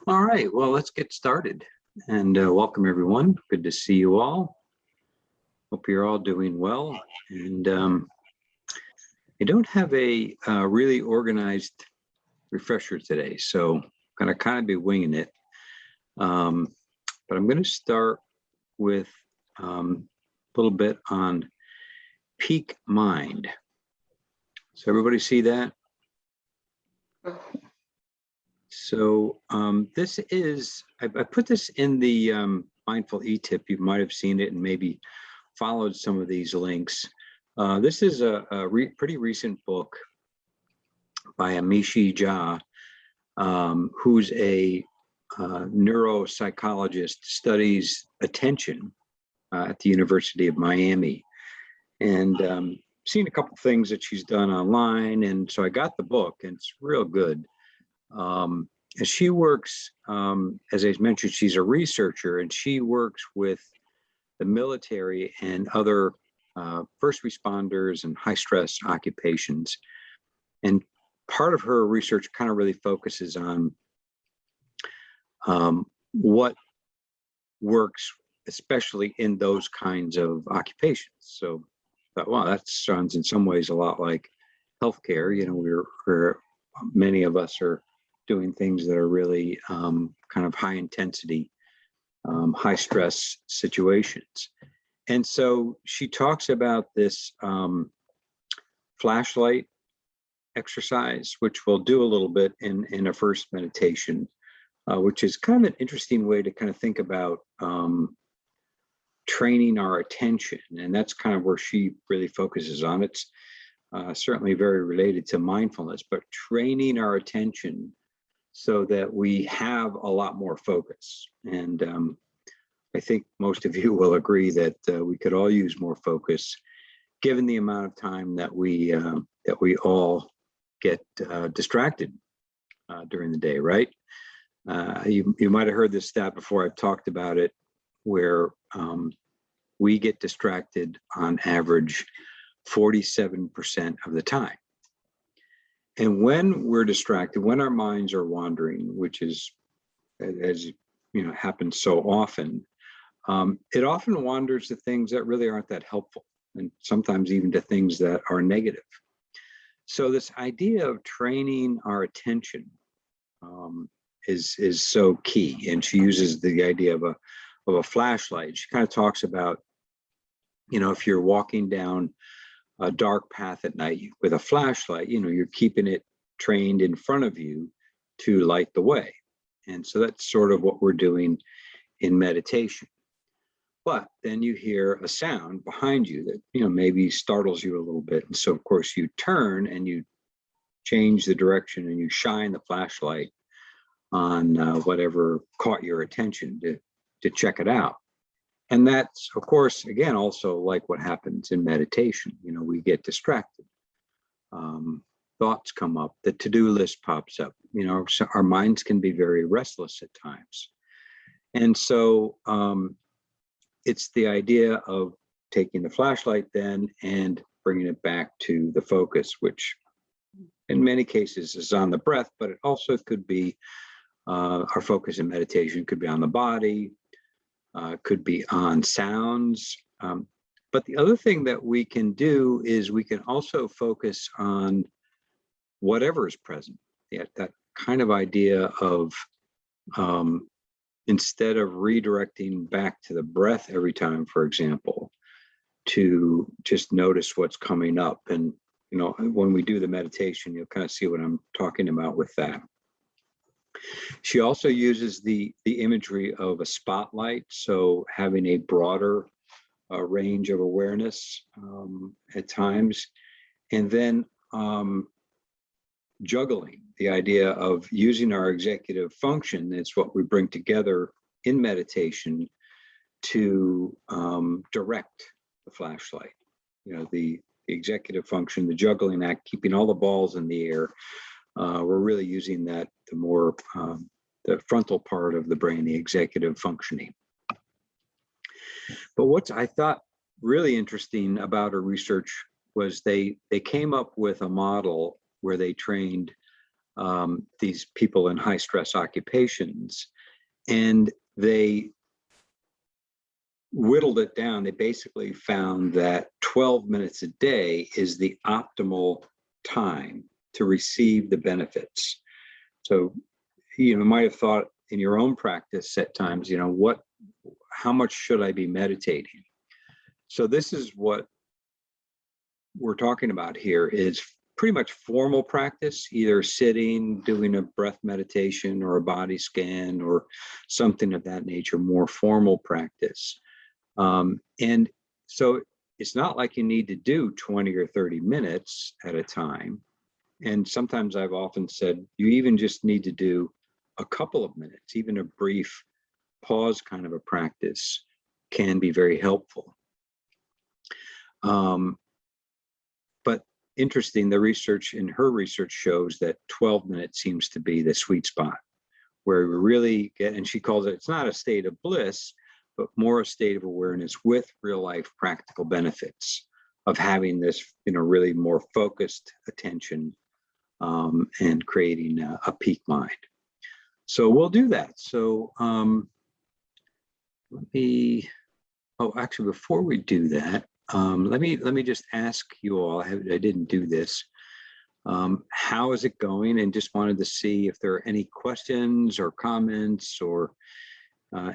All right, well, let's get started. And welcome, everyone. Good to see you all. Hope you're all doing well. And I don't have a really organized refresher today, so I'm going to kind of be winging it. But I'm going to start with a little bit on peak mind. So everybody see that? So this is, I put this in the Mindful Etip. You might have seen it and maybe followed some of these links. This is a pretty recent book by Amishi Jha, who's a neuropsychologist, studies attention at the University of Miami. And seen a couple things that she's done online. And so I got the book, and it's real good. And she works, as I mentioned, she's a researcher, and she works with the military and other first responders and high stress occupations. And part of her research kind of really focuses on what works, especially in those kinds of occupations. So I thought, wow, that sounds in some ways a lot like healthcare. You know, we're many of us are doing things that are really kind of high intensity, high stress situations. And so she talks about this flashlight exercise, which we'll do a little bit in a first meditation, which is kind of an interesting way to kind of think about training our attention. And that's kind of where she really focuses on. It's certainly very related to mindfulness, but training our attention so that we have a lot more focus. And I think most of you will agree that we could all use more focus, given the amount of time that we all get distracted during the day, right? You might have heard this stat before. I've talked about it, where we get distracted on average 47% of the time. And when we're distracted, when our minds are wandering, which is, as you know, happens so often, it often wanders to things that really aren't that helpful, and sometimes even to things that are negative. So this idea of training our attention is so key. And she uses the idea of a flashlight. She kind of talks about, you know, if you're walking down a dark path at night with a flashlight, you know, you're keeping it trained in front of you to light the way. And so that's sort of what we're doing in meditation. But then you hear a sound behind you that, you know, maybe startles you a little bit. And so of course you turn and you change the direction and you shine the flashlight on whatever caught your attention to check it out. And that's, of course, again, also like what happens in meditation. You know, we get distracted. Thoughts come up, the to-do list pops up. You know, our minds can be very restless at times. And so it's the idea of taking the flashlight then and bringing it back to the focus, which in many cases is on the breath, but it also could be our focus in meditation could be on the body, could be on sounds. But the other thing that we can do is we can also focus on whatever is present. That kind of idea of instead of redirecting back to the breath every time, for example, to just notice what's coming up. And, you know, when we do the meditation, you'll kind of see what I'm talking about with that. She also uses the imagery of a spotlight, so having a broader range of awareness at times, and then juggling, the idea of using our executive function. It's what we bring together in meditation to direct the flashlight. You know, the executive function, the juggling act, keeping all the balls in the air. We're really using that the more the frontal part of the brain, the executive functioning. But what I thought really interesting about her research was they came up with a model where they trained these people in high stress occupations, and they whittled it down. They basically found that 12 minutes a day is the optimal time to receive the benefits. So, you might have thought in your own practice at times, how much should I be meditating? So this is what we're talking about here, is pretty much formal practice, either sitting, doing a breath meditation or a body scan or something of that nature, more formal practice. And so it's not like you need to do 20 or 30 minutes at a time. And sometimes I've often said, you even just need to do a couple of minutes, even a brief pause kind of a practice can be very helpful. But interesting, her research shows that 12 minutes seems to be the sweet spot where we really get, and she calls it, it's not a state of bliss, but more a state of awareness with real life practical benefits of having this, really more focused attention and creating a peak mind. So we'll do that. So before we do that, let me just ask you all, I didn't do this. How is it going? And just wanted to see if there are any questions or comments or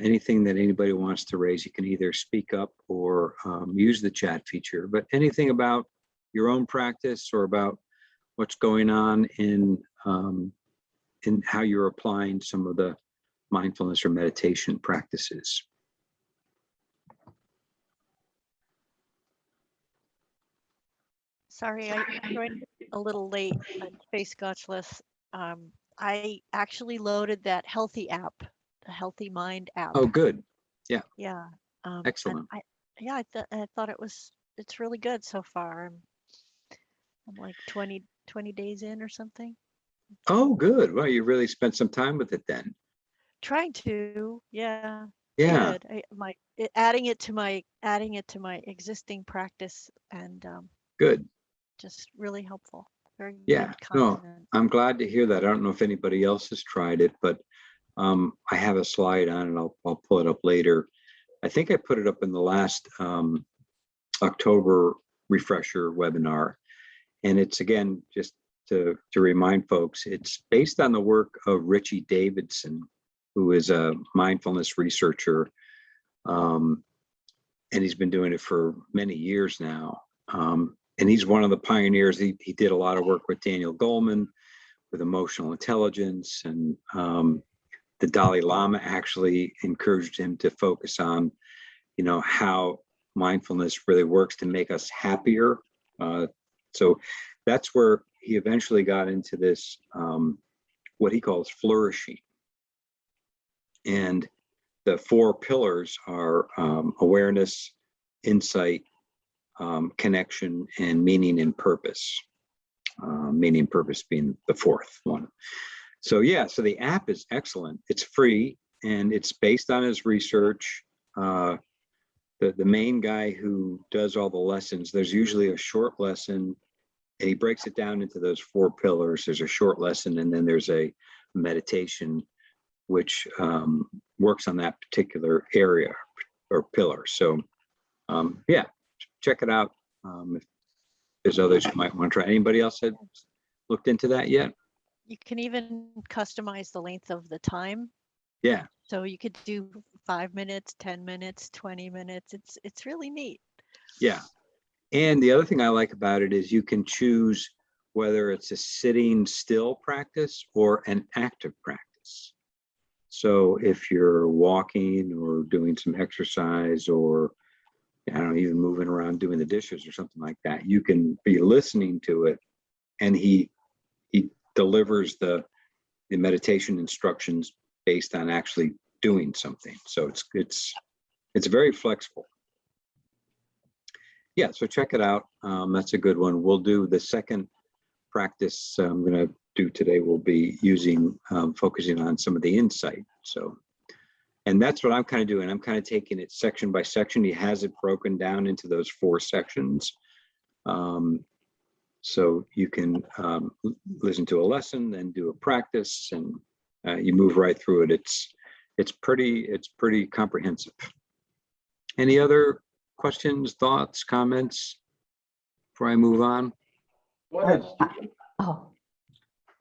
anything that anybody wants to raise. You can either speak up or use the chat feature, but anything about your own practice or about what's going on in how you're applying some of the mindfulness or meditation practices. Sorry, I joined a little late on Space Gotchless. I actually loaded that Healthy app, the Healthy Mind app. Oh, good. Yeah. Yeah. Excellent. I thought it's really good so far. I'm like 20 days in or something. Oh, good. Well, you really spent some time with it then. Trying to, yeah. Yeah. Good. Adding it to my existing practice, and Good. just really helpful. Very Yeah. good content. No, I'm glad to hear that. I don't know if anybody else has tried it, but I have a slide on it. I'll pull it up later. I think I put it up in the last October refresher webinar. And it's, again, just to remind folks, it's based on the work of Richie Davidson, who is a mindfulness researcher. And he's been doing it for many years now. And he's one of the pioneers. He did a lot of work with Daniel Goleman with emotional intelligence. And the Dalai Lama actually encouraged him to focus on, how mindfulness really works to make us happier. So that's where he eventually got into this, what he calls flourishing. And the 4 pillars are awareness, insight, connection, and meaning and purpose. Meaning and purpose being the 4th one. So yeah, so the app is excellent. It's free and it's based on his research. The main guy who does all the lessons, there's usually a short lesson, and he breaks it down into those 4 pillars. There's a short lesson, and then there's a meditation which works on that particular area or pillar. So yeah, check it out. If there's others who might want to try. Anybody else had looked into that yet? You can even customize the length of the time. Yeah. So you could do 5 minutes, 10 minutes, 20 minutes. It's really neat. Yeah. And the other thing I like about it is you can choose whether it's a sitting still practice or an active practice. So if you're walking or doing some exercise or, I don't know, even moving around doing the dishes or something like that, you can be listening to it, and he delivers the meditation instructions based on actually doing something. So it's very flexible. Yeah, so check it out. That's a good one. We'll do the second practice I'm going to do today. Will be using focusing on some of the insight. So, and that's what I'm kind of doing. I'm kind of taking it section by section. He has it broken down into those 4 sections. So you can listen to a lesson, then do a practice, and you move right through it. It's pretty comprehensive. Any other questions, thoughts, comments before I move on? Go ahead. Oh,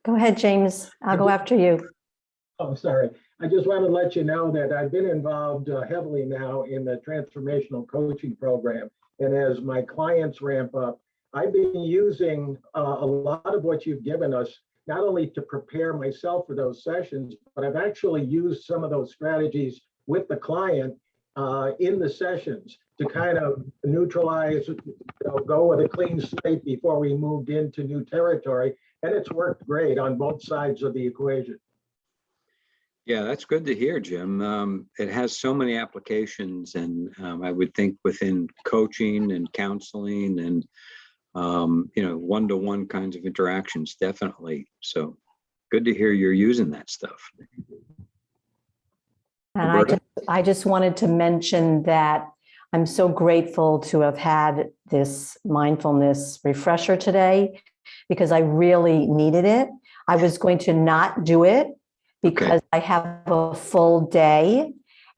go ahead, James. I'll go after you. Oh, sorry. I just want to let you know that I've been involved heavily now in the transformational coaching program. And as my clients ramp up, I've been using a lot of what you've given us, not only to prepare myself for those sessions, but I've actually used some of those strategies with the client in the sessions to kind of neutralize, go with a clean slate before we moved into new territory. And it's worked great on both sides of the equation. Yeah, that's good to hear, Jim. It has so many applications, and I would think within coaching and counseling and one-to-one kinds of interactions, definitely. So good to hear you're using that stuff. And I just wanted to mention that I'm so grateful to have had this mindfulness refresher today because I really needed it. I was going to not do it because I have a full day,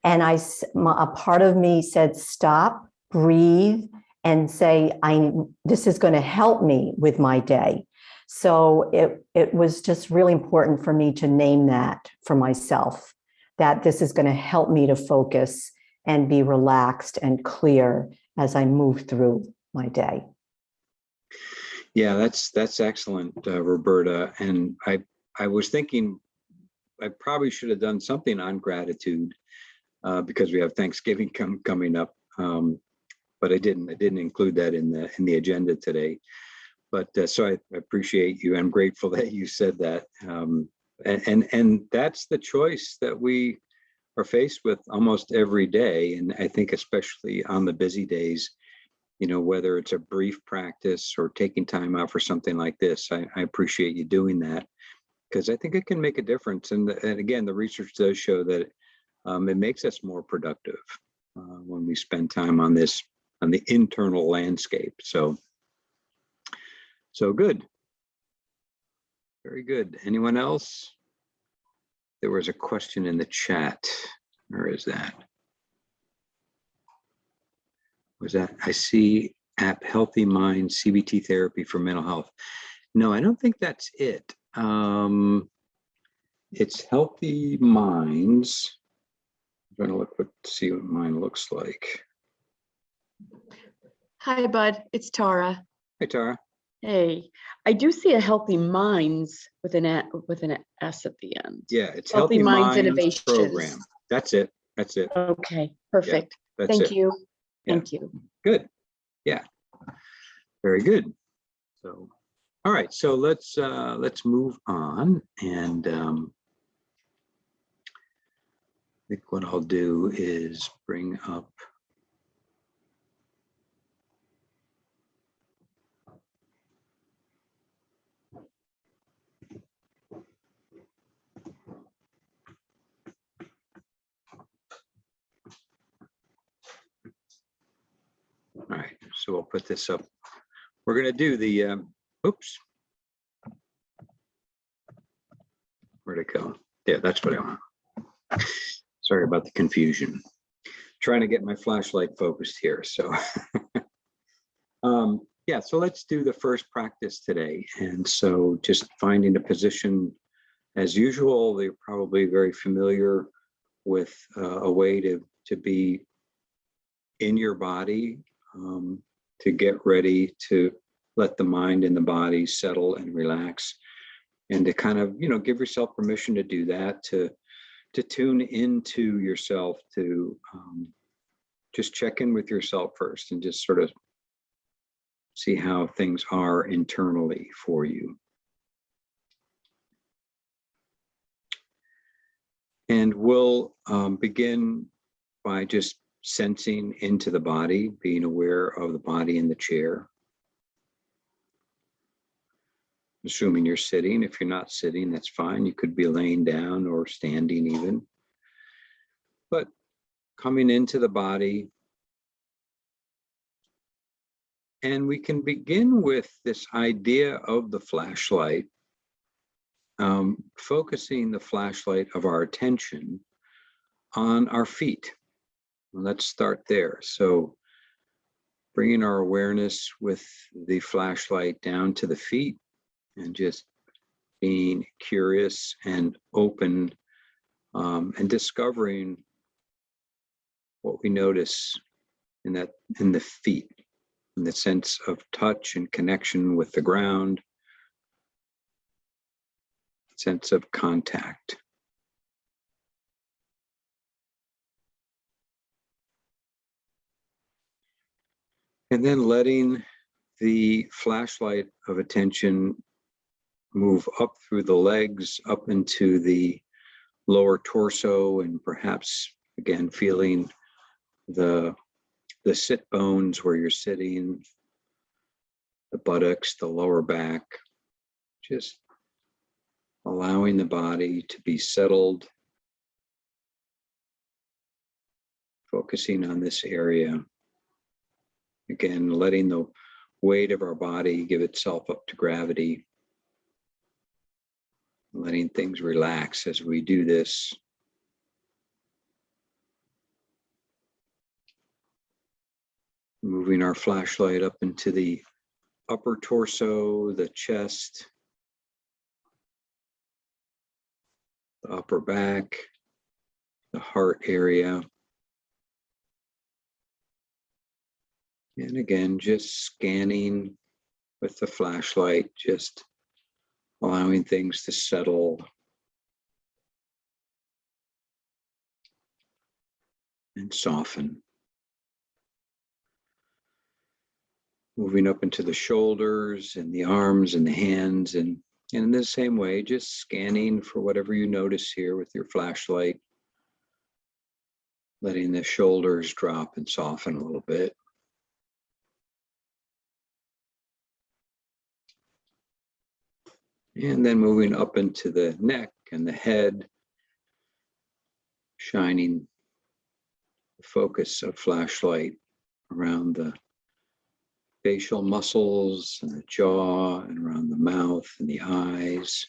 and a part of me said, stop, breathe, and say, this is going to help me with my day. So it was just really important for me to name that for myself, that this is going to help me to focus and be relaxed and clear as I move through my day. Yeah, that's excellent, Roberta. And I was thinking I probably should have done something on gratitude because we have Thanksgiving coming up. But I didn't include that in the agenda today. But so I appreciate you. I'm grateful that you said that. And that's the choice that we are faced with almost every day. And I think especially on the busy days, whether it's a brief practice or taking time out for something like this, I appreciate you doing that because I think it can make a difference. And again, the research does show that it makes us more productive when we spend time on the internal landscape. So good. Very good. Anyone else? There was a question in the chat. Where is that? Was that? I see app Healthy Mind CBT therapy for mental health. No, I don't think that's it. It's Healthy Minds. I'm going to see what mine looks like. Hi, Bud. It's Tara. Hey, Tara. Hey, I do see a Healthy Minds with an S at the end. Yeah, it's Healthy Minds Innovations Program. That's it. Okay, perfect. Yeah, Thank you. Yeah. Thank you. Good. Yeah. Very good. So, all right. So let's move on, and I think what I'll do is bring up. All right, so we'll put this up. We're going to do the, oops. Where'd it go? Yeah, that's what I want. Sorry about the confusion. Trying to get my flashlight focused here. So, yeah, so let's do the first practice today. And so just finding a position as usual, they're probably very familiar with a way to be in your body, to get ready to let the mind and the body settle and relax, and to kind of, give yourself permission to do that, to tune into yourself, to just check in with yourself first and just sort of see how things are internally for you. And we'll begin by just sensing into the body, being aware of the body in the chair. Assuming you're sitting. If you're not sitting, that's fine. You could be laying down or standing even. But coming into the body, And we can begin with this idea of the flashlight, focusing the flashlight of our attention on our feet. Let's start there. So bringing our awareness with the flashlight down to the feet and just being curious and open, and discovering what we notice in the feet, in the sense of touch and connection with the ground, sense of contact. And then letting the flashlight of attention move up through the legs, up into the lower torso, and perhaps again feeling the sit bones where you're sitting, the buttocks, the lower back, just allowing the body to be settled, focusing on this area. Again, letting the weight of our body give itself up to gravity, letting things relax as we do this. Moving our flashlight up into the upper torso, the chest, the upper back, the heart area. And again, just scanning with the flashlight, just allowing things to settle and soften. Moving up into the shoulders and the arms and the hands, and in the same way, just scanning for whatever you notice here with your flashlight, letting the shoulders drop and soften a little bit. And then moving up into the neck and the head, shining the focus of flashlight around the facial muscles and the jaw and around the mouth and the eyes.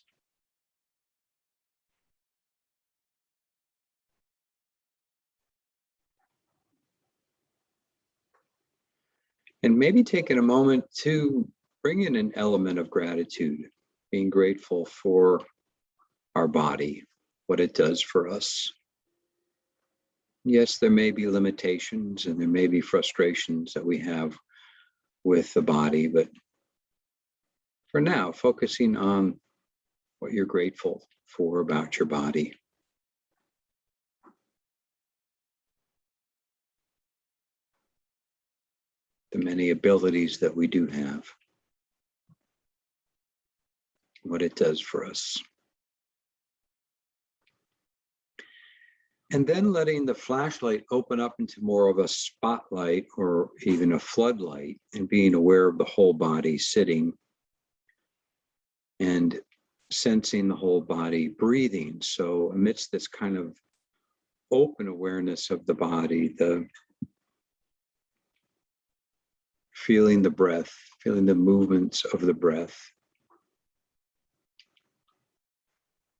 And maybe taking a moment to bring in an element of gratitude, being grateful for our body, what it does for us. Yes, there may be limitations and there may be frustrations that we have with the body, but for now, focusing on what you're grateful for about your body. The many abilities that we do have, what it does for us. And then letting the flashlight open up into more of a spotlight or even a floodlight, and being aware of the whole body sitting and sensing the whole body breathing. So amidst this kind of open awareness of the body, the feeling the breath, feeling the movements of the breath,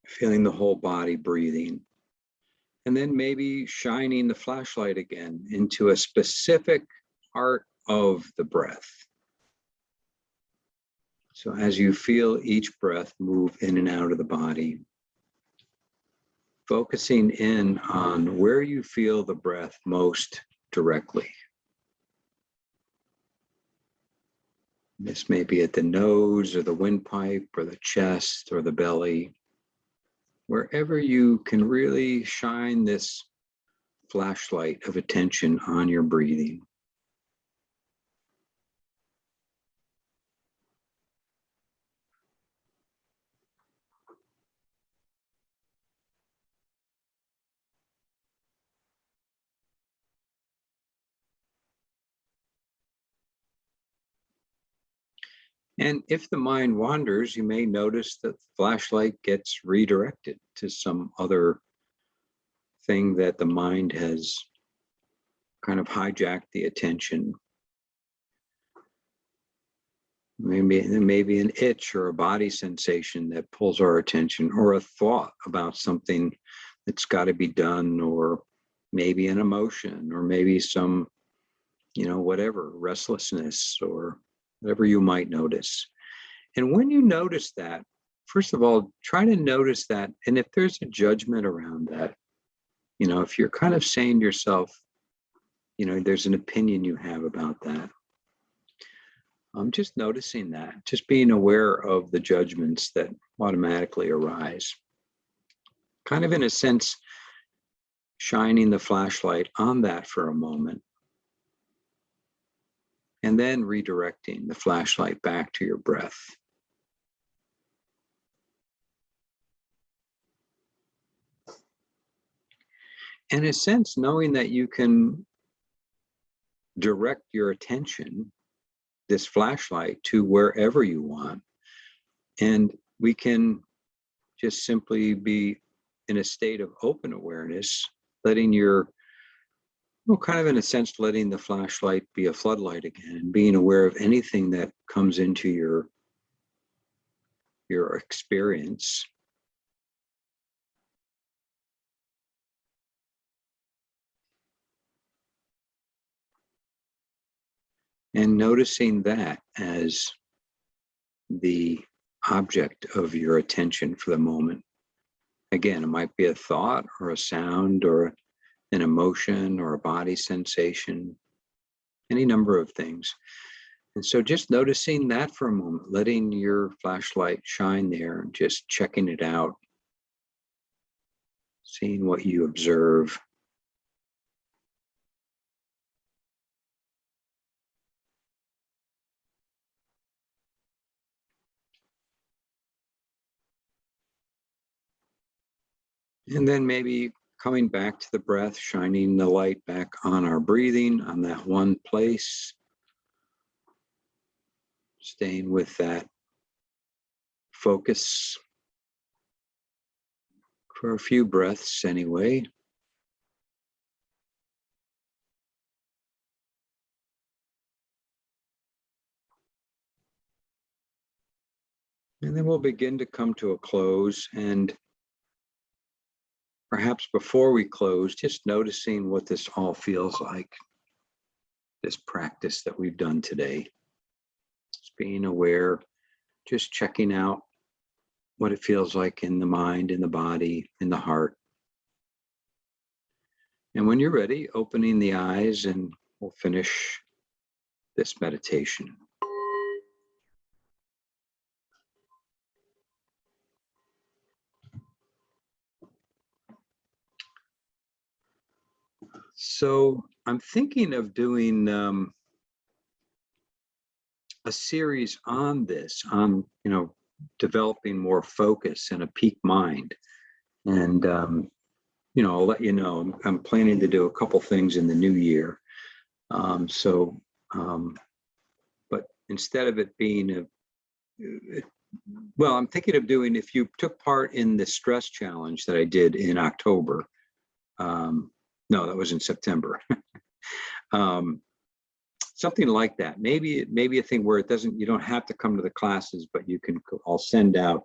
feeling the whole body breathing. And then maybe shining the flashlight again into a specific part of the breath. So as you feel each breath move in and out of the body, focusing in on where you feel the breath most directly. This may be at the nose or the windpipe or the chest or the belly. Wherever you can really shine this flashlight of attention on your breathing. And if the mind wanders, you may notice that the flashlight gets redirected to some other thing that the mind has kind of hijacked the attention. maybe an itch or a body sensation that pulls our attention, or a thought about something that's got to be done, or maybe an emotion, or maybe some, whatever, restlessness, or whatever you might notice. And when you notice that, first of all, try to notice that. And if there's a judgment around that, if you're kind of saying to yourself, there's an opinion you have about that, I'm just noticing that, just being aware of the judgments that automatically arise. Kind of, in a sense, shining the flashlight on that for a moment, and then redirecting the flashlight back to your breath. In a sense, knowing that you can direct your attention, this flashlight, to wherever you want. And we can just simply be in a state of open awareness, letting kind of, in a sense, letting the flashlight be a floodlight again, and being aware of anything that comes into your experience. And noticing that as the object of your attention for the moment. Again, it might be a thought or a sound or an emotion or a body sensation, any number of things. And so just noticing that for a moment, letting your flashlight shine there and just checking it out, seeing what you observe. And then maybe coming back to the breath, shining the light back on our breathing, on that one place, staying with that focus for a few breaths anyway. And then we'll begin to come to a close, and perhaps before we close, just noticing what this all feels like, this practice that we've done today. Just being aware, just checking out what it feels like in the mind, in the body, in the heart. And when you're ready, opening the eyes, and we'll finish this meditation. So I'm thinking of doing a series on this, on developing more focus and a peak mind. And I'll let you know. I'm planning to do a couple things in the new year. But instead of it being I'm thinking of doing, if you took part in the stress challenge that I did in October. No, that was in September. Something like that. Maybe a thing where you don't have to come to the classes, but I'll send out,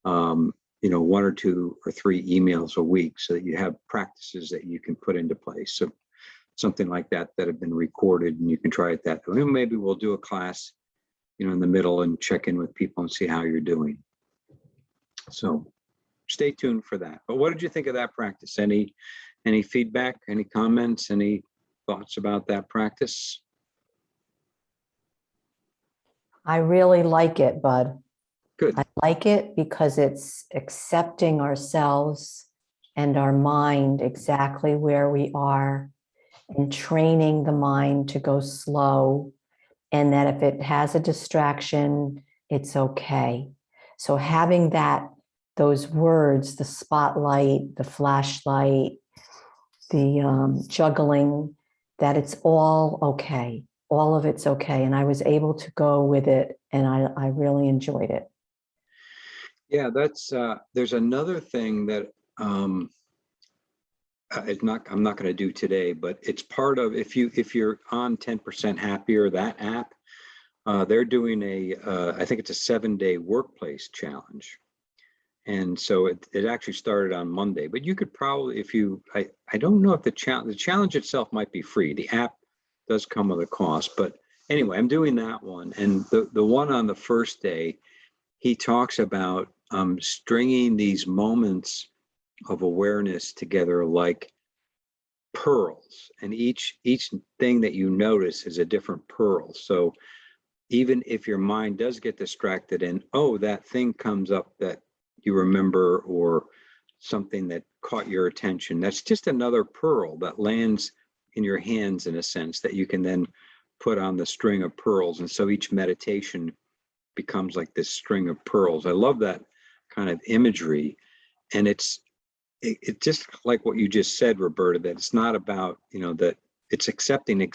1 or 2 or 3 emails a week, so that you have practices that you can put into place. So something like that have been recorded, and you can try it that way. Maybe we'll do a class, in the middle, and check in with people and see how you're doing. So stay tuned for that. But what did you think of that practice? Any feedback, any comments, any thoughts about that practice? I really like it, Bud. Good. I like it because it's accepting ourselves and our mind exactly where we are, and training the mind to go slow, and that if it has a distraction, it's okay. So having those words, the spotlight, the flashlight, the juggling, that it's all okay. All of it's okay. And I was able to go with it, and I really enjoyed it. Yeah, that's there's another thing that I'm not going to do today, but it's part of, if you're on 10% Happier, that app, they're doing I think it's a 7-day workplace challenge. And so it actually started on Monday, but you could probably, I don't know if the challenge itself might be free. The app does come with a cost, but anyway, I'm doing that one. And the one on the first day, he talks about stringing these moments of awareness together like pearls, and each thing that you notice is a different pearl. So even if your mind does get distracted and, oh, that thing comes up that you remember, or something that caught your attention, that's just another pearl that lands in your hands, in a sense, that you can then put on the string of pearls. And so each meditation becomes like this string of pearls. I love that kind of imagery. And it's just like what you just said, Roberta, that it's not about, that it's accepting the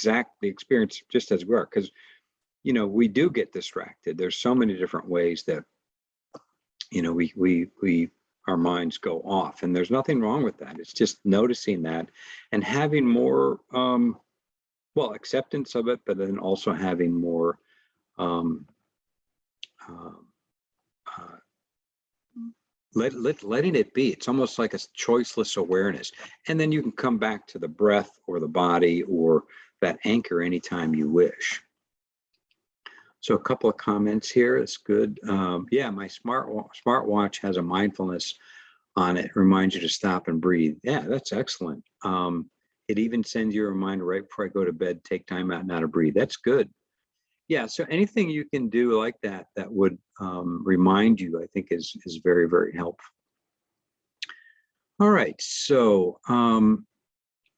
experience just as we are, because we do get distracted. There's so many different ways that our minds go off, and there's nothing wrong with that. It's just noticing that and having more acceptance of it, but then also having more letting it be. It's almost like a choiceless awareness, and then you can come back to the breath or the body or that anchor anytime you wish. So a couple of comments here. It's good. Yeah, my smartwatch has a mindfulness on it. Reminds you to stop and breathe. Yeah, that's excellent. It even sends you a reminder right before I go to bed, take time out now to breathe. That's good. Yeah, so anything you can do like that would remind you, I think is very, very helpful. All right, so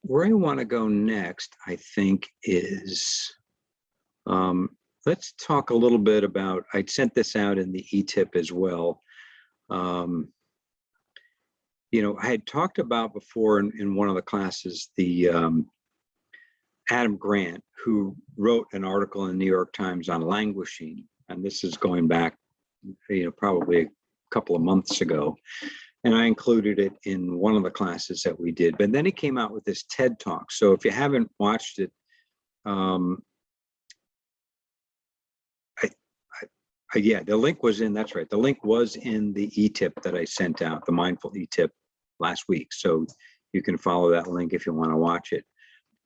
where I want to go next, I think, is let's talk a little bit about, I sent this out in the Etip as well. I had talked about before in one of the classes, the Adam Grant, who wrote an article in the New York Times on languishing. And this is going back, probably a couple of months ago. And I included it in one of the classes that we did. But then he came out with this TED Talk. So if you haven't watched it, yeah, the link was in, that's right. The link was in the Etip that I sent out, the Mindful Etip last week. So you can follow that link if you want to watch it.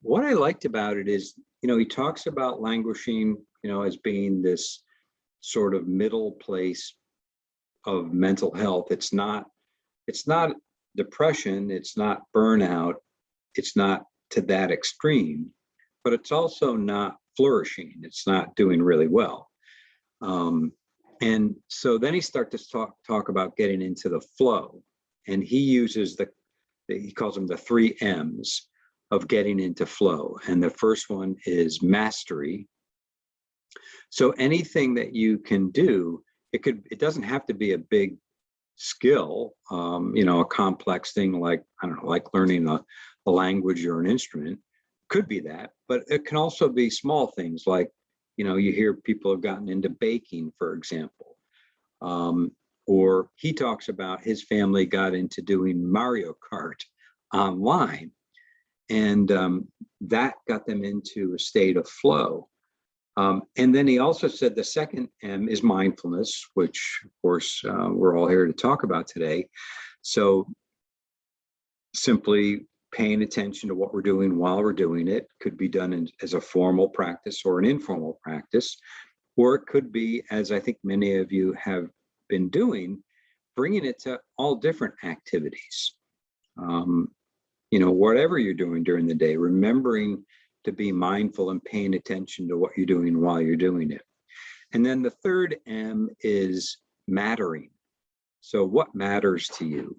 What I liked about it is, he talks about languishing, as being this sort of middle place of mental health. It's not depression, it's not burnout, it's not to that extreme, but it's also not flourishing. It's not doing really well. And so then he starts to talk about getting into the flow, and he uses he calls them the 3 M's of getting into flow. And the first one is mastery. So anything that you can do, it doesn't have to be a big skill, a complex thing like, I don't know, like learning a language or an instrument. Could be that, but it can also be small things like, you hear people have gotten into baking, for example. Or he talks about his family got into doing Mario Kart online, and that got them into a state of flow. And then he also said the second M is mindfulness, which of course we're all here to talk about today. So simply paying attention to what we're doing while we're doing it could be done as a formal practice or an informal practice, or it could be, as I think many of you have been doing, bringing it to all different activities. Whatever you're doing during the day, remembering to be mindful and paying attention to what you're doing while you're doing it. And then the third M is mattering. So what matters to you?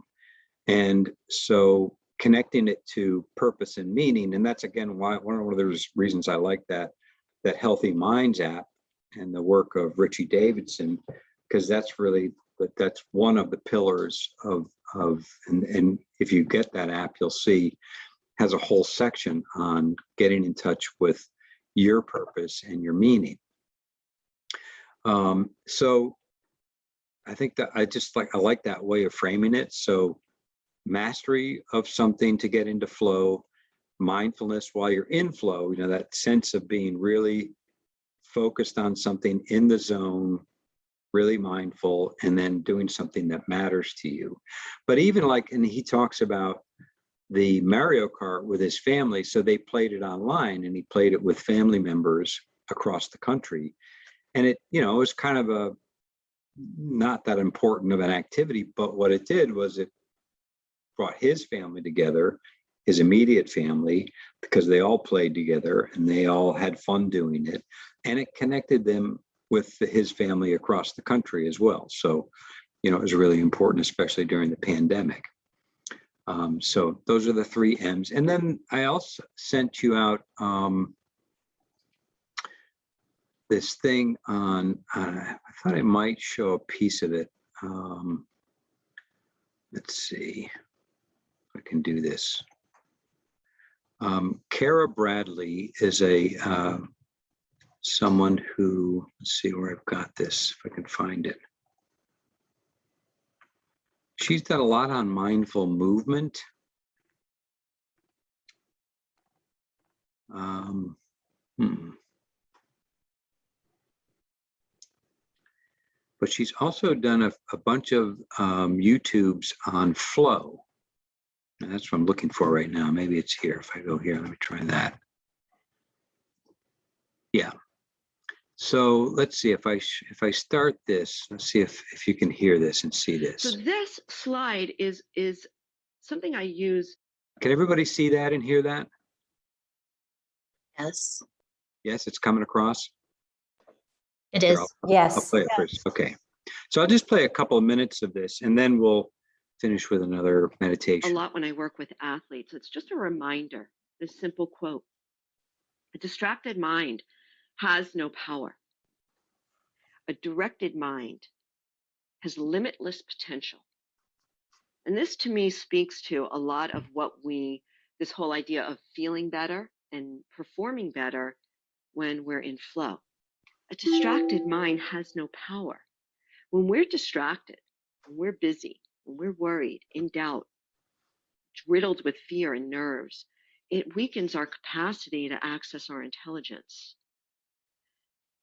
And so connecting it to purpose and meaning. And that's, again, one of the reasons I like that Healthy Minds app and the work of Richie Davidson, because that's one of the pillars and if you get that app, you'll see has a whole section on getting in touch with your purpose and your meaning. So I think that I like that way of framing it. So mastery of something to get into flow, mindfulness while you're in flow, that sense of being really focused on something in the zone, really mindful, and then doing something that matters to you. But even like, and he talks about the Mario Kart with his family. So they played it online, and he played it with family members across the country. And it, you know, it was kind of a not that important of an activity, but what it did was it brought his family together, his immediate family, because they all played together and they all had fun doing it. And it connected them with his family across the country as well. So, you know, it was really important, especially during the pandemic. So those are the 3 M's. And then I also sent you out this thing on, I thought I might show a piece of it. Let's see if I can do this. Cara Bradley is a someone who, let's see where I've got this, if I can find it. She's done a lot on mindful movement. But she's also done a bunch of YouTubes on flow. And that's what I'm looking for right now. Maybe it's here. If I go here, let me try that. Yeah. So let's see if I start this. Let's see if you can hear this and see this. So this slide is something I use. Can everybody see that and hear that? Yes, Yes, it's coming across. it Here, is. I'll Yes. play it first. Okay. So I'll just play a couple of minutes of this, and then we'll finish with another A meditation. lot when I work with athletes. It's just a reminder, this simple quote. A distracted mind has no power. A directed mind has limitless potential. And this to me speaks to a lot of what this whole idea of feeling better and performing better when we're in flow. A distracted mind has no power. When we're distracted, when we're busy, when we're worried, in doubt, riddled with fear and nerves, it weakens our capacity to access our intelligence.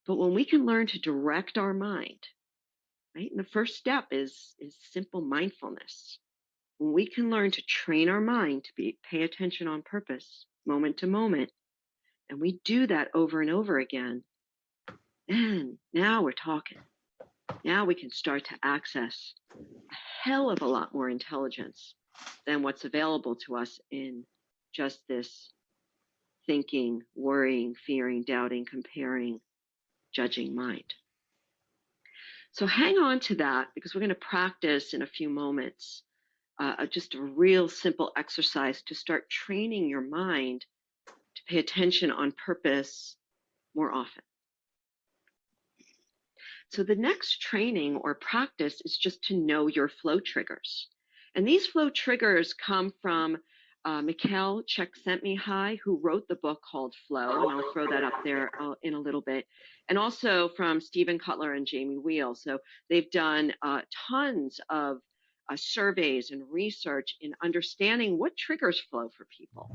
But when we can learn to direct our mind, right? And the first step is simple mindfulness. When we can learn to train our mind to pay attention on purpose, moment to moment, and we do that over and over again, then now we're talking. Now we can start to access a hell of a lot more intelligence than what's available to us in just this thinking, worrying, fearing, doubting, comparing, judging mind. So hang on to that, because we're going to practice in a few moments just a real simple exercise to start training your mind to pay attention on purpose more often. So the next training or practice is just to know your flow triggers. And these flow triggers come from Mikhail Csikszentmihalyi, who wrote the book called Flow, and I'll throw that up there in a little bit, and also from Stephen Kotler and Jamie Wheel. So they've done tons of surveys and research in understanding what triggers flow for people.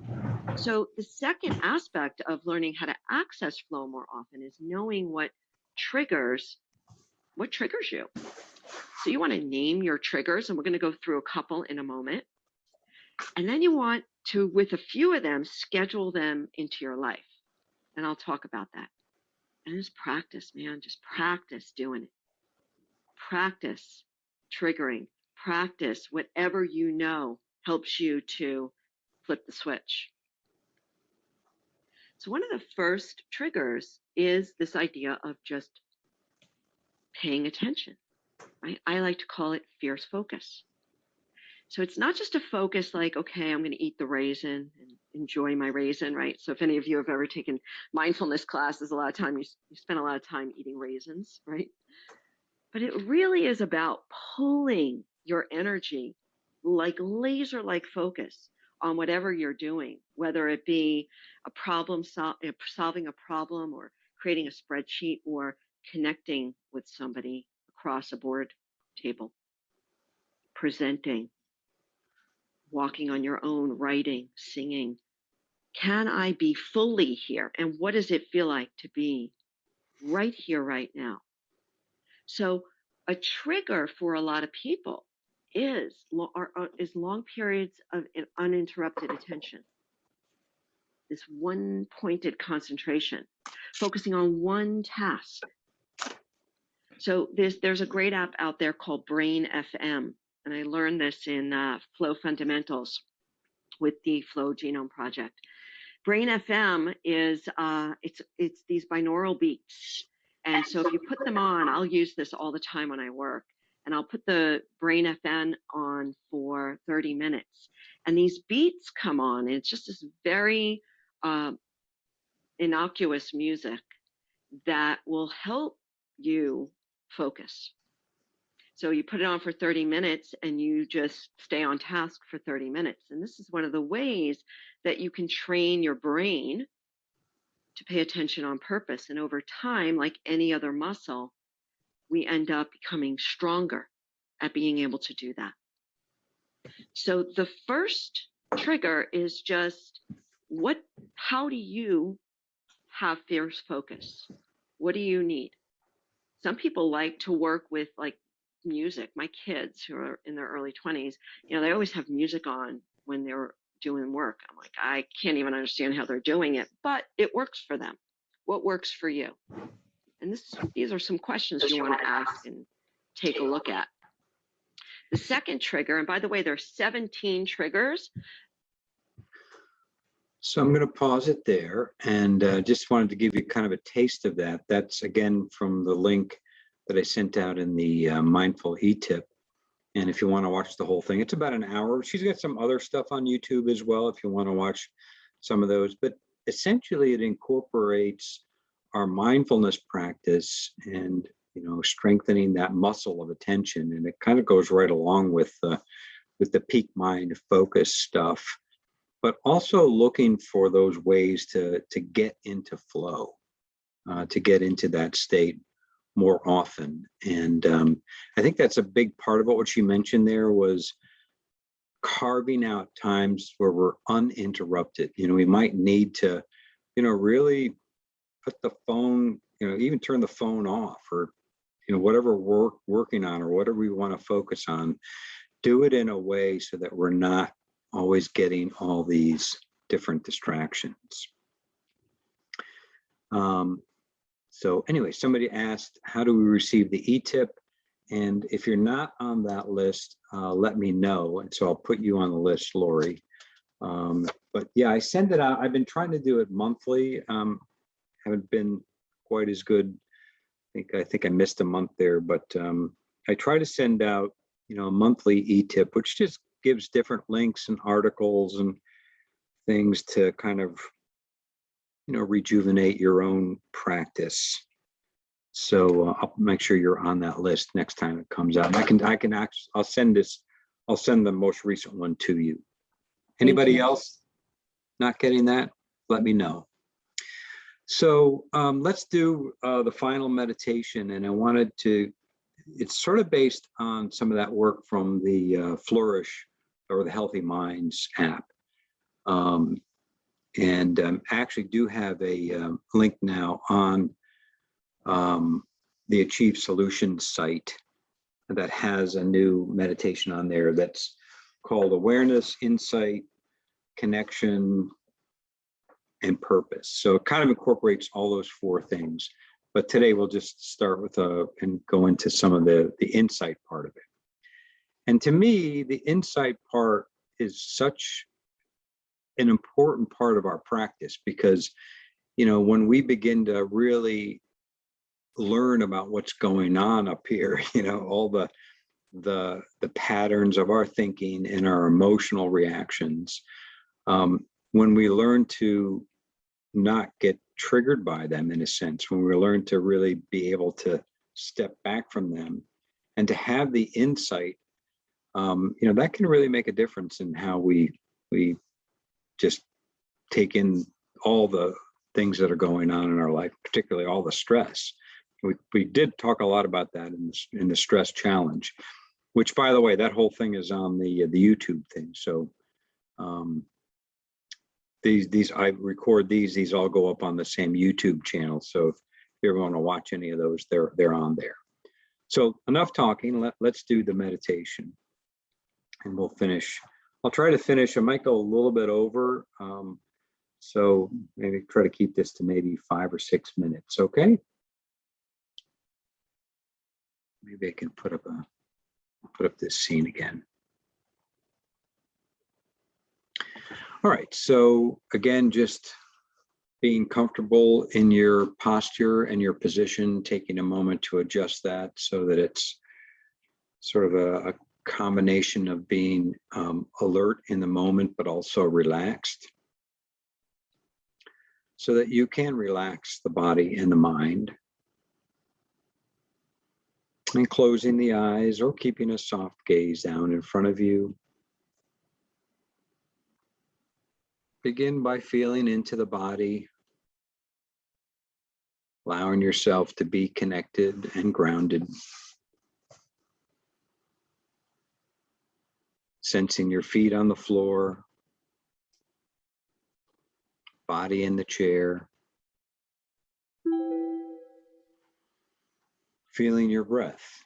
So the second aspect of learning how to access flow more often is knowing what triggers you. So you want to name your triggers, and we're going to go through a couple in a moment. And then you want to, with a few of them, schedule them into your life. And I'll talk about that. And just practice, man. Just practice doing it. Practice triggering. Practice whatever you know helps you to flip the switch. So one of the first triggers is this idea of just paying attention. Right? I like to call it fierce focus. So it's not just a focus like, okay, I'm going to eat the raisin and enjoy my raisin, right? So if any of you have ever taken mindfulness classes, a lot of time you spend a lot of time eating raisins, right? But it really is about pulling your energy like laser-like focus on whatever you're doing, whether it be solving a problem, or creating a spreadsheet, or connecting with somebody across a board table, presenting, walking on your own, writing, singing. Can I be fully here? And what does it feel like to be right here, right now. So a trigger for a lot of people is long periods of uninterrupted attention, this one pointed concentration, focusing on one task. So there's a great app out there called Brain FM, and I learned this in Flow Fundamentals with the Flow Genome Project. Brain FM is it's these binaural beats, and so if you put them on, I'll use this all the time when I work, and I'll put the Brain FM on for 30 minutes, and these beats come on, and it's just this very innocuous music that will help you focus. So you put it on for 30 minutes and you just stay on task for 30 minutes. And this is one of the ways that you can train your brain to pay attention on purpose. And over time, like any other muscle, we end up becoming stronger at being able to do that. So the first trigger is just how do you have fierce focus? What do you need? Some people like to work with like music. My kids who are in their early 20s, they always have music on when they're doing work. I'm like, I can't even understand how they're doing it, but it works for them. What works for you? And these are some questions you want to ask and take a look at. The second trigger, and by the way, there's 17 triggers. So I'm going to pause it there, and just wanted to give you kind of a taste of that. That's again from the link that I sent out in the Mindful Etip. And if you want to watch the whole thing, it's about an hour. She's got some other stuff on YouTube as well if you want to watch some of those. But essentially, it incorporates our mindfulness practice and strengthening that muscle of attention, and it kind of goes right along with the peak mind focus stuff. But also looking for those ways to get into flow, to get into that state more often. And I think that's a big part of it. What she mentioned there was carving out times where we're uninterrupted. We might need to, really put the phone, even turn the phone off, or, whatever we're working on or whatever we want to focus on, do it in a way so that we're not always getting all these different distractions. So anyway, somebody asked, how do we receive the Etip? And if you're not on that list, let me know. And so I'll put you on the list, Lori. But yeah, I send it out. I've been trying to do it monthly. Haven't been quite as good. I think I missed a month there, but I try to send out, a monthly Etip, which just gives different links and articles and things to kind of, rejuvenate your own practice. So I'll make sure you're on that list next time it comes out. I'll send the most recent one to you. Anybody else not getting that? Let me know. So let's do the final meditation, and I wanted to. It's sort of based on some of that work from the Flourish or the Healthy Minds app. And I actually do have a link now on the Achieve Solutions site that has a new meditation on there that's called Awareness, Insight, Connection, and Purpose. So it kind of incorporates all those four things. But today we'll just start with and go into some of the insight part of it. And to me, the insight part is such an important part of our practice because, when we begin to really learn about what's going on up here, all the patterns of our thinking and our emotional reactions, when we learn to not get triggered by them, in a sense, when we learn to really be able to step back from them and to have the insight, that can really make a difference in how we just take in all the things that are going on in our life, particularly all the stress. We did talk a lot about that in the stress challenge, which, by the way, that whole thing is on the YouTube thing. So these I record these all go up on the same YouTube channel. So you ever want to watch any of those, they're on there. So enough talking. Let's do the meditation, and we'll finish. I'll try to finish. I might go a little bit over. So maybe try to keep this to maybe 5 or 6 minutes. Okay. Maybe I can put up this scene again. All right. So again, just being comfortable in your posture and your position, taking a moment to adjust that so that it's sort of a combination of being alert in the moment, but also relaxed, so that you can relax the body and the mind. And closing the eyes or keeping a soft gaze down in front of you. Begin by feeling into the body, allowing yourself to be connected and grounded. Sensing your feet on the floor, body in the chair. Feeling your breath.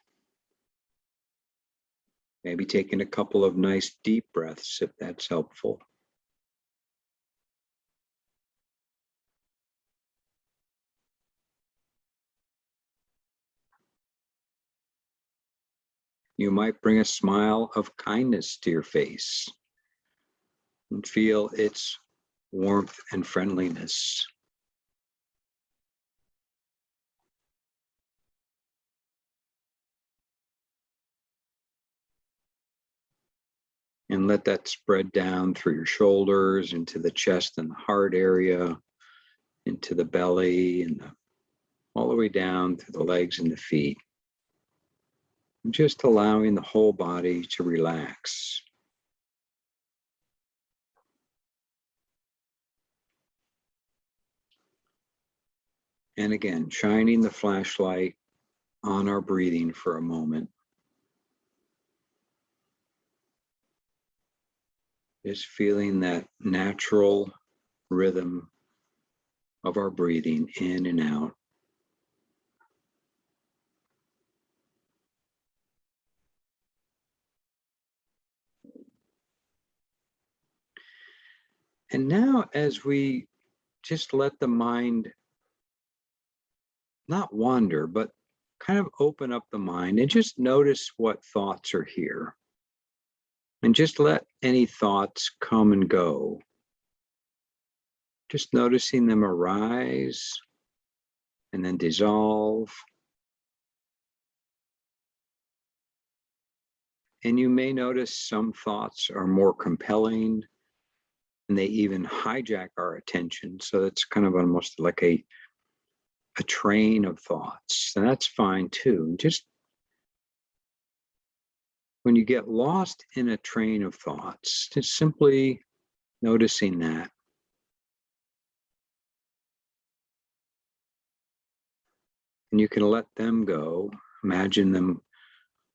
Maybe taking a couple of nice deep breaths if that's helpful. You might bring a smile of kindness to your face and feel its warmth and friendliness. And let that spread down through your shoulders, into the chest and the heart area, into the belly, and all the way down through the legs and the feet. And just allowing the whole body to relax. And again, shining the flashlight on our breathing for a moment. Just feeling that natural rhythm of our breathing in and out. And now, as we just let the mind not wander, but kind of open up the mind and just notice what thoughts are here. And just let any thoughts come and go. Just noticing them arise and then dissolve. And you may notice some thoughts are more compelling and they even hijack our attention. So that's kind of almost like a train of thoughts. And that's fine too. Just when you get lost in a train of thoughts, just simply noticing that. And you can let them go. Imagine them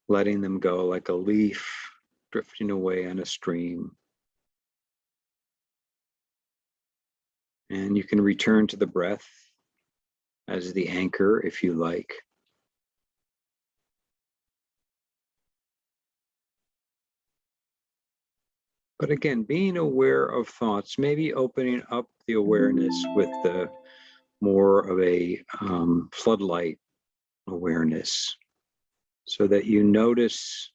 letting them go like a leaf drifting away on a stream. And you can return to the breath as the anchor if you like. But again, being aware of thoughts, maybe opening up the awareness with the more of a floodlight awareness, so that you notice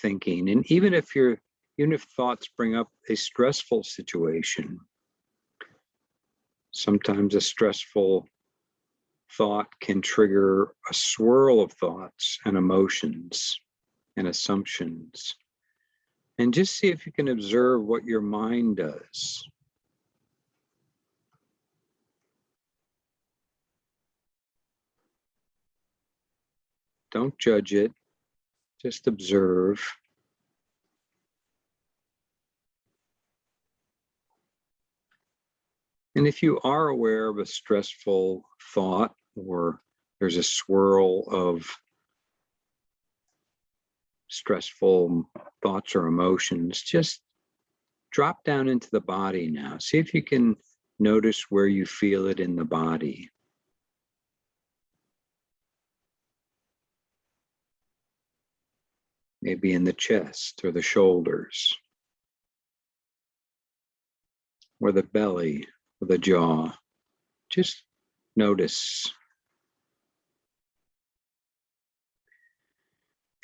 thinking. And even if thoughts bring up a stressful situation, sometimes a stressful thought can trigger a swirl of thoughts and emotions and assumptions. And just see if you can observe what your mind does. Don't judge it, just observe. And if you are aware of a stressful thought, or there's a swirl of stressful thoughts or emotions, just drop down into the body now. See if you can notice where you feel it in the body. maybe in the chest or the shoulders, or the belly, or the jaw. Just notice.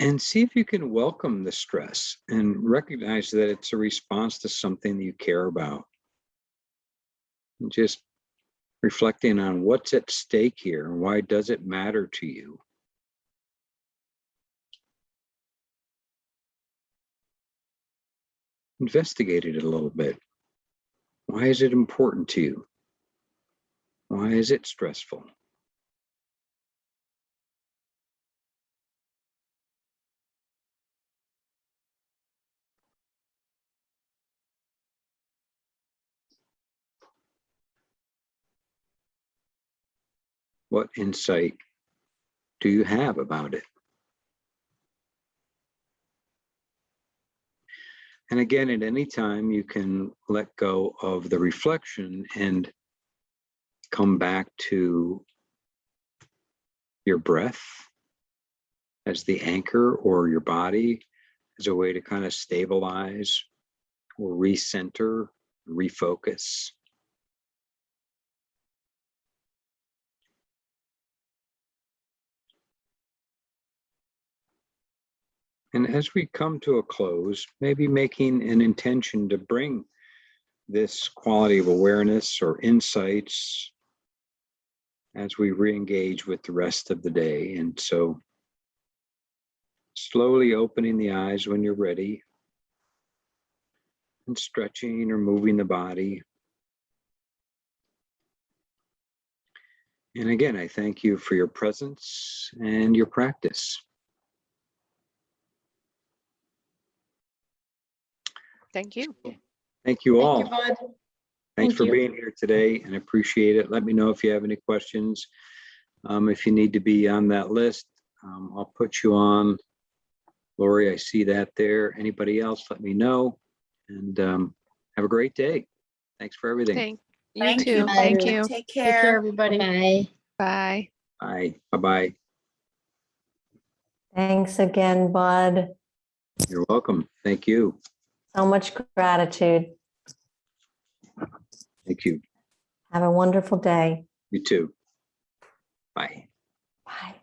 And see if you can welcome the stress and recognize that it's a response to something that you care about. And just reflecting on what's at stake here and why does it matter to you. Investigate it a little bit. Why is it important to you? Why is it stressful? What insight do you have about it? And again, at any time, you can let go of the reflection and come back to your breath as the anchor, or your body as a way to kind of stabilize or recenter, refocus. And as we come to a close, maybe making an intention to bring this quality of awareness or insights as we re-engage with the rest of the day. And so slowly opening the eyes when you're ready, and stretching or moving the body. And again, I thank you for your presence and your practice. Thank you. Thank you all. Thank you, Bud. Thanks Thank for you. being here today, and appreciate it. Let me know if you have any questions. If you need to be on that list, I'll put you on. Lori, I see that there. Anybody else, let me know. And have a great day. Thanks for everything. Thank you Thank too. you. Thank you. Take Take care, care. everybody. Bye. Bye. Bye-bye. Thanks again, Bud. You're welcome. Thank you. So much gratitude. Thank you. Have a wonderful day. You too. Bye. Bye.